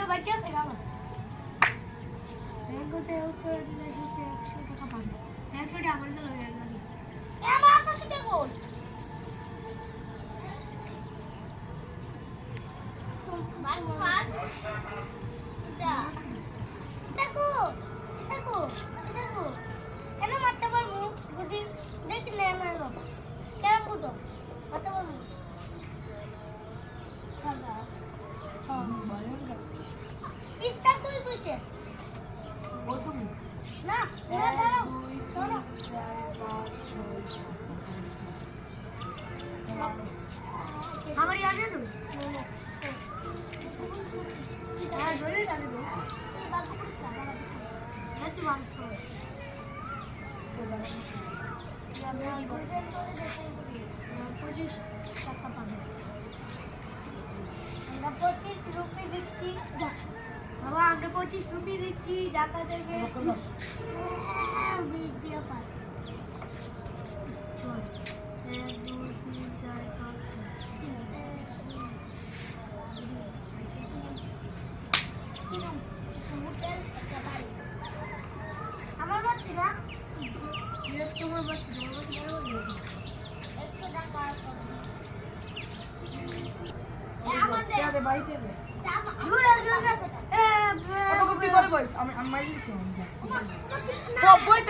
बच्चा से गावा को ते ऊपर दिले 100 টাকা পাবে 100 টাকা আমার লয়ে লাগে এ আমার 800 টাকা কই ভাই ভাই দা দেখো দেখো দেখো কেন মারতে পারবো যদি দেখলে আমার বাবা কেন বুঝো মারতে পারবো দাদা হ্যাঁ বলেন ইস্তা তুই কইছে না দাঁড়াও শোনো আমার ইয়াদ নেই হ্যাঁ জোরে টানে দো এই বাবু কুড়া হ্যাঁ তুই মানুষ কর আমি গোজেন করে দেখাই করি 25 টাকা পাবে আমরা 25 রুপি দিচ্ছি বাবা আমরা 25 রুপি দিচ্ছি টাকা থেকে ভিডিও পাস চল 1 2 3 4 5 আমার বাচ্চা না তোমার বাচ্চা 100 টাকা আমাদের বাইতে দে দূরে দূরে কি করে কইস আমি মাইরি দিছি সব বই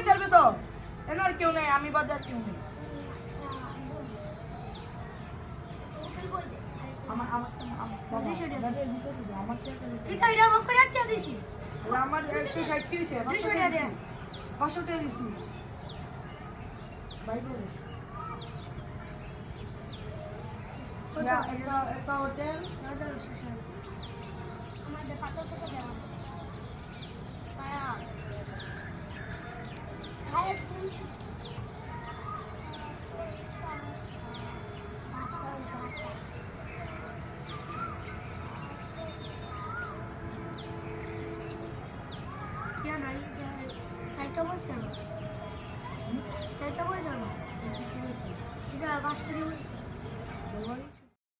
তারবে তো এনার কেউ নাই আমি বাজার কেউ নাই আমার দাদা দিতেছি আমার টাকা এই কাইরা বকরা টাকা দিছি আমার 160 হইছে 200 টাকা দে 500 টাকা দিছি বাই বলে একটা হোটেল আমাদের 500 টাকা দেওয়া আরে क्या नहीं क्या साइड का बस चलो साइड का बस चलो इधर आकाश करी